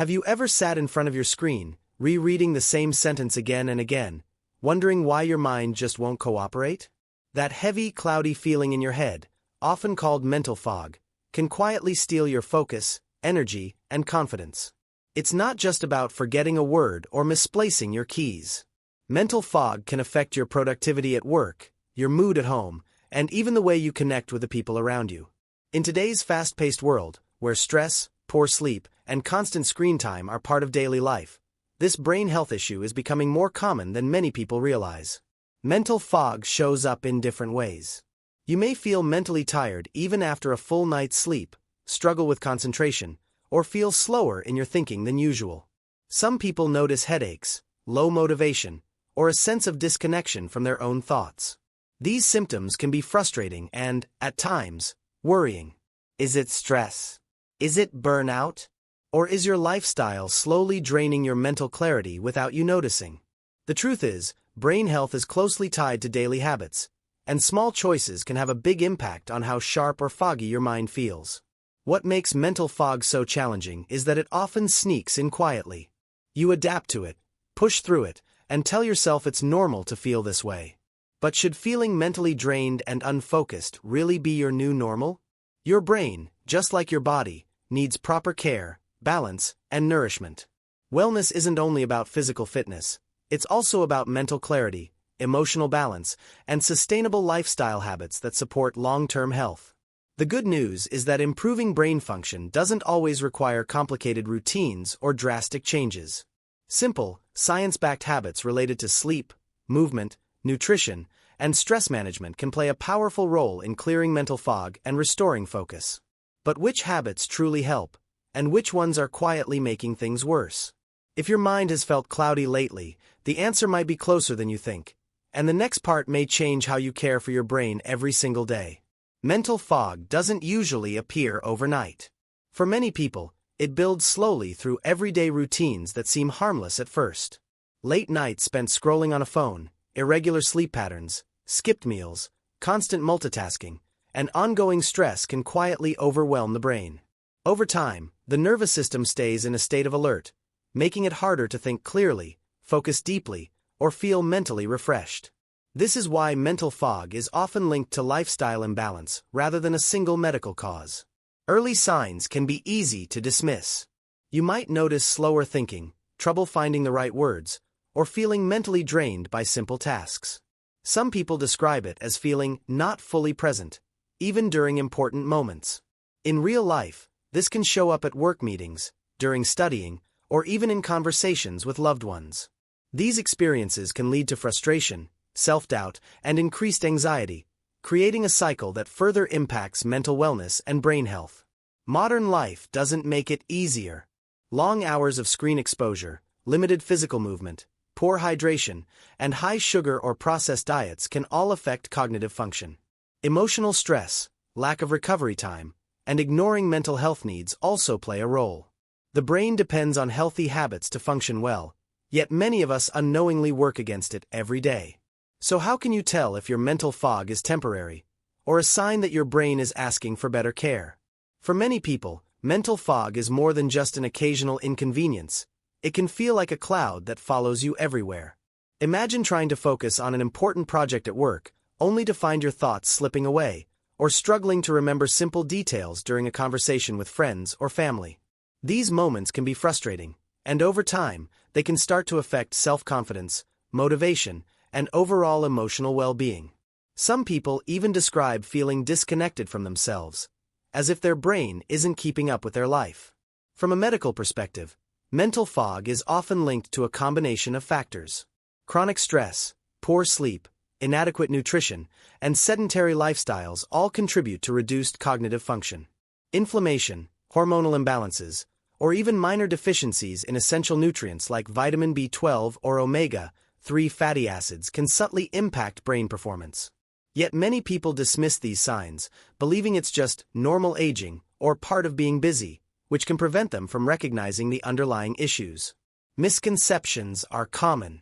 Have you ever sat in front of your screen, rereading the same sentence again and again, wondering why your mind just won't cooperate? That heavy, cloudy feeling in your head, often called mental fog, can quietly steal your focus, energy, and confidence. It's not just about forgetting a word or misplacing your keys. Mental fog can affect your productivity at work, your mood at home, and even the way you connect with the people around you. In today's fast-paced world, where stress, poor sleep, and constant screen time are part of daily life, this brain health issue is becoming more common than many people realize. Mental fog shows up in different ways. You may feel mentally tired even after a full night's sleep, struggle with concentration, or feel slower in your thinking than usual. Some people notice headaches, low motivation, or a sense of disconnection from their own thoughts. These symptoms can be frustrating and, at times, worrying. Is it stress? Is it burnout? Or is your lifestyle slowly draining your mental clarity without you noticing? The truth is, brain health is closely tied to daily habits, and small choices can have a big impact on how sharp or foggy your mind feels. What makes mental fog so challenging is that it often sneaks in quietly. You adapt to it, push through it, and tell yourself it's normal to feel this way. But should feeling mentally drained and unfocused really be your new normal? Your brain, just like your body, needs proper care, balance, and nourishment. Wellness isn't only about physical fitness, it's also about mental clarity, emotional balance, and sustainable lifestyle habits that support long-term health. The good news is that improving brain function doesn't always require complicated routines or drastic changes. Simple, science-backed habits related to sleep, movement, nutrition, and stress management can play a powerful role in clearing mental fog and restoring focus. But which habits truly help, and which ones are quietly making things worse? If your mind has felt cloudy lately, the answer might be closer than you think, and the next part may change how you care for your brain every single day. Mental fog doesn't usually appear overnight. For many people, it builds slowly through everyday routines that seem harmless at first. Late nights spent scrolling on a phone, irregular sleep patterns, skipped meals, constant multitasking, and ongoing stress can quietly overwhelm the brain. Over time, the nervous system stays in a state of alert, making it harder to think clearly, focus deeply, or feel mentally refreshed. This is why mental fog is often linked to lifestyle imbalance rather than a single medical cause. Early signs can be easy to dismiss. You might notice slower thinking, trouble finding the right words, or feeling mentally drained by simple tasks. Some people describe it as feeling not fully present, even during important moments. In real life, this can show up at work meetings, during studying, or even in conversations with loved ones. These experiences can lead to frustration, self-doubt, and increased anxiety, creating a cycle that further impacts mental wellness and brain health. Modern life doesn't make it easier. Long hours of screen exposure, limited physical movement, poor hydration, and high sugar or processed diets can all affect cognitive function. Emotional stress, lack of recovery time, and ignoring mental health needs also play a role. The brain depends on healthy habits to function well, yet many of us unknowingly work against it every day. So how can you tell if your mental fog is temporary, or a sign that your brain is asking for better care? For many people, mental fog is more than just an occasional inconvenience. It can feel like a cloud that follows you everywhere. Imagine trying to focus on an important project at work, only to find your thoughts slipping away, or struggling to remember simple details during a conversation with friends or family. These moments can be frustrating, and over time, they can start to affect self-confidence, motivation, and overall emotional well-being. Some people even describe feeling disconnected from themselves, as if their brain isn't keeping up with their life. From a medical perspective, mental fog is often linked to a combination of factors. Chronic stress, poor sleep, inadequate nutrition, and sedentary lifestyles all contribute to reduced cognitive function. Inflammation, hormonal imbalances, or even minor deficiencies in essential nutrients like vitamin B12 or omega-3 fatty acids can subtly impact brain performance. Yet many people dismiss these signs, believing it's just normal aging or part of being busy, which can prevent them from recognizing the underlying issues. Misconceptions are common.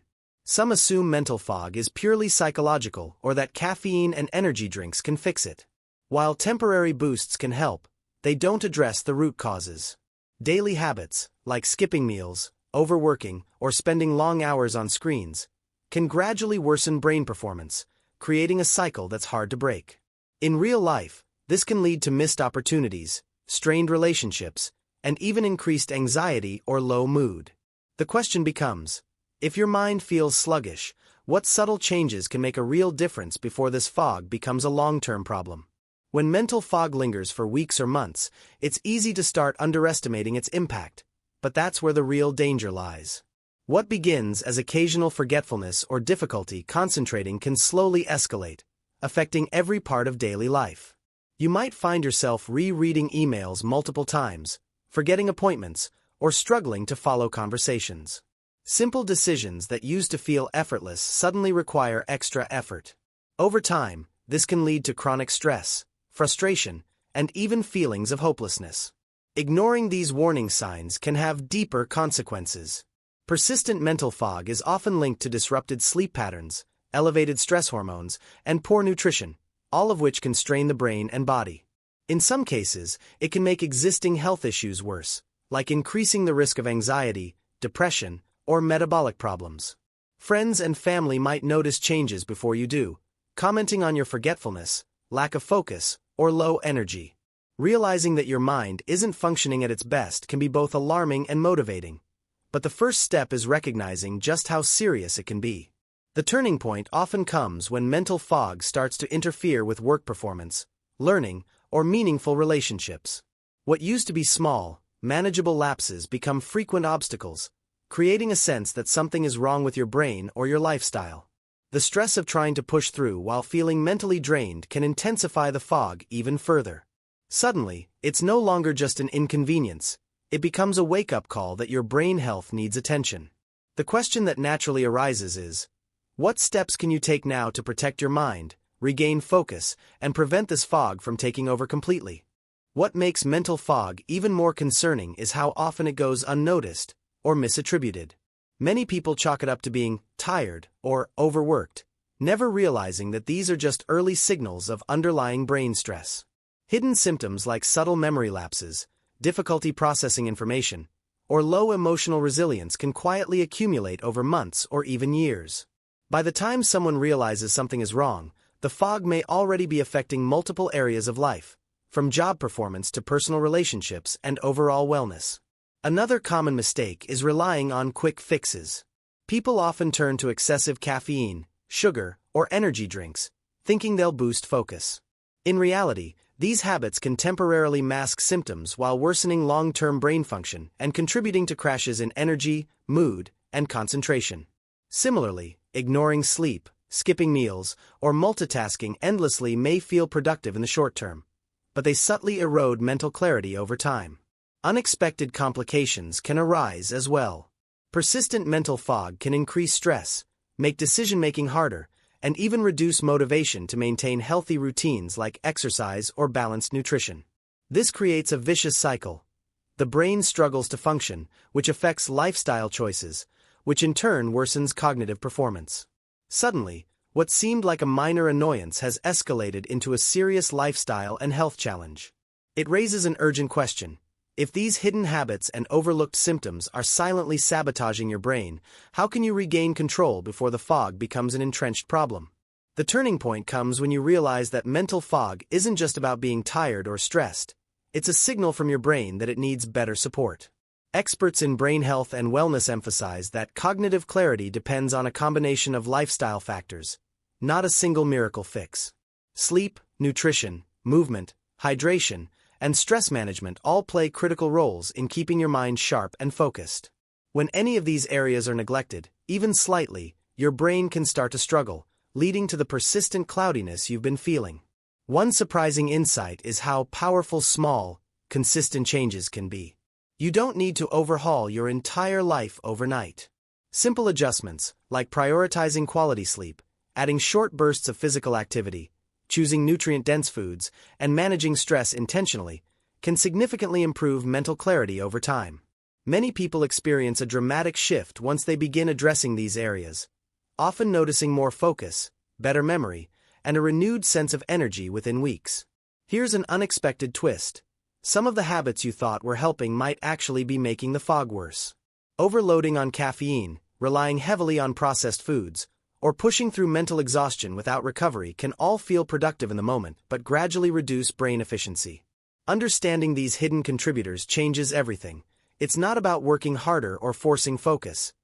Some assume mental fog is purely psychological or that caffeine and energy drinks can fix it. While temporary boosts can help, they don't address the root causes. Daily habits, like skipping meals, overworking, or spending long hours on screens, can gradually worsen brain performance, creating a cycle that's hard to break. In real life, this can lead to missed opportunities, strained relationships, and even increased anxiety or low mood. The question becomes, if your mind feels sluggish, what subtle changes can make a real difference before this fog becomes a long-term problem? When mental fog lingers for weeks or months, it's easy to start underestimating its impact, but that's where the real danger lies. What begins as occasional forgetfulness or difficulty concentrating can slowly escalate, affecting every part of daily life. You might find yourself rereading emails multiple times, forgetting appointments, or struggling to follow conversations. Simple decisions that used to feel effortless suddenly require extra effort. Over time, this can lead to chronic stress, frustration, and even feelings of hopelessness. Ignoring these warning signs can have deeper consequences. Persistent mental fog is often linked to disrupted sleep patterns, elevated stress hormones, and poor nutrition, all of which can strain the brain and body. In some cases, it can make existing health issues worse, like increasing the risk of anxiety, depression, or metabolic problems. Friends and family might notice changes before you do, commenting on your forgetfulness, lack of focus, or low energy. Realizing that your mind isn't functioning at its best can be both alarming and motivating. But the first step is recognizing just how serious it can be. The turning point often comes when mental fog starts to interfere with work performance, learning, or meaningful relationships. What used to be small, manageable lapses become frequent obstacles, creating a sense that something is wrong with your brain or your lifestyle. The stress of trying to push through while feeling mentally drained can intensify the fog even further. Suddenly, it's no longer just an inconvenience, it becomes a wake-up call that your brain health needs attention. The question that naturally arises is, what steps can you take now to protect your mind, regain focus, and prevent this fog from taking over completely? What makes mental fog even more concerning is how often it goes unnoticed or misattributed. Many people chalk it up to being tired or overworked, never realizing that these are just early signals of underlying brain stress. Hidden symptoms like subtle memory lapses, difficulty processing information, or low emotional resilience can quietly accumulate over months or even years. By the time someone realizes something is wrong, the fog may already be affecting multiple areas of life, from job performance to personal relationships and overall wellness. Another common mistake is relying on quick fixes. People often turn to excessive caffeine, sugar, or energy drinks, thinking they'll boost focus. In reality, these habits can temporarily mask symptoms while worsening long-term brain function and contributing to crashes in energy, mood, and concentration. Similarly, ignoring sleep, skipping meals, or multitasking endlessly may feel productive in the short term, but they subtly erode mental clarity over time. Unexpected complications can arise as well. Persistent mental fog can increase stress, make decision-making harder, and even reduce motivation to maintain healthy routines like exercise or balanced nutrition. This creates a vicious cycle. The brain struggles to function, which affects lifestyle choices, which in turn worsens cognitive performance. Suddenly, what seemed like a minor annoyance has escalated into a serious lifestyle and health challenge. It raises an urgent question. If these hidden habits and overlooked symptoms are silently sabotaging your brain, how can you regain control before the fog becomes an entrenched problem? The turning point comes when you realize that mental fog isn't just about being tired or stressed. It's a signal from your brain that it needs better support. Experts in brain health and wellness emphasize that cognitive clarity depends on a combination of lifestyle factors, not a single miracle fix. Sleep, nutrition, movement, hydration, and stress management all play critical roles in keeping your mind sharp and focused. When any of these areas are neglected, even slightly, your brain can start to struggle, leading to the persistent cloudiness you've been feeling. One surprising insight is how powerful small, consistent changes can be. You don't need to overhaul your entire life overnight. Simple adjustments, like prioritizing quality sleep, adding short bursts of physical activity, choosing nutrient-dense foods, and managing stress intentionally, can significantly improve mental clarity over time. Many people experience a dramatic shift once they begin addressing these areas, often noticing more focus, better memory, and a renewed sense of energy within weeks. Here's an unexpected twist. Some of the habits you thought were helping might actually be making the fog worse. Overloading on caffeine, relying heavily on processed foods, or pushing through mental exhaustion without recovery can all feel productive in the moment but gradually reduce brain efficiency. Understanding these hidden contributors changes everything. It's not about working harder or forcing focus.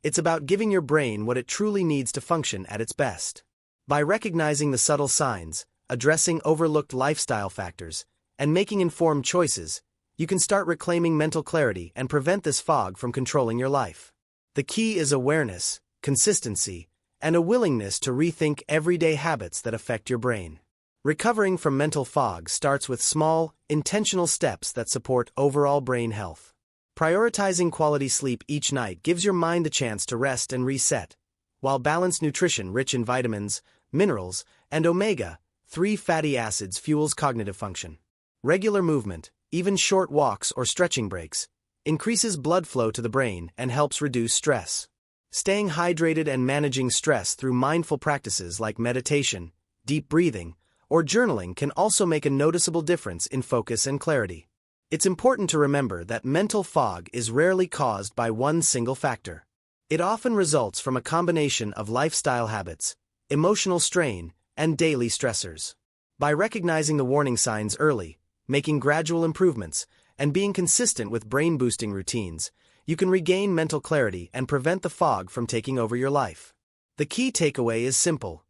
It's about giving your brain what it truly needs to function at its best. By recognizing the subtle signs, addressing overlooked lifestyle factors, and making informed choices, you can start reclaiming mental clarity and prevent this fog from controlling your life. The key is awareness, consistency, and a willingness to rethink everyday habits that affect your brain. Recovering from mental fog starts with small, intentional steps that support overall brain health. Prioritizing quality sleep each night gives your mind the chance to rest and reset, while balanced nutrition rich in vitamins, minerals, and omega-3 fatty acids fuels cognitive function. Regular movement, even short walks or stretching breaks, increases blood flow to the brain and helps reduce stress. Staying hydrated and managing stress through mindful practices like meditation, deep breathing, or journaling can also make a noticeable difference in focus and clarity. It's important to remember that mental fog is rarely caused by one single factor. It often results from a combination of lifestyle habits, emotional strain, and daily stressors. By recognizing the warning signs early, making gradual improvements, and being consistent with brain-boosting routines, you can regain mental clarity and prevent the fog from taking over your life. The key takeaway is simple.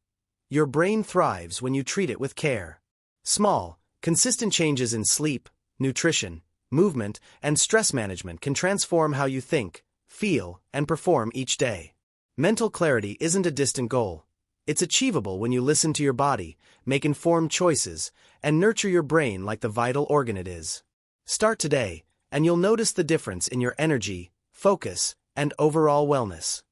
Your brain thrives when you treat it with care. Small, consistent changes in sleep, nutrition, movement, and stress management can transform how you think, feel, and perform each day. Mental clarity isn't a distant goal. It's achievable when you listen to your body, make informed choices, and nurture your brain like the vital organ it is. Start today, and you'll notice the difference in your energy, focus, and overall wellness.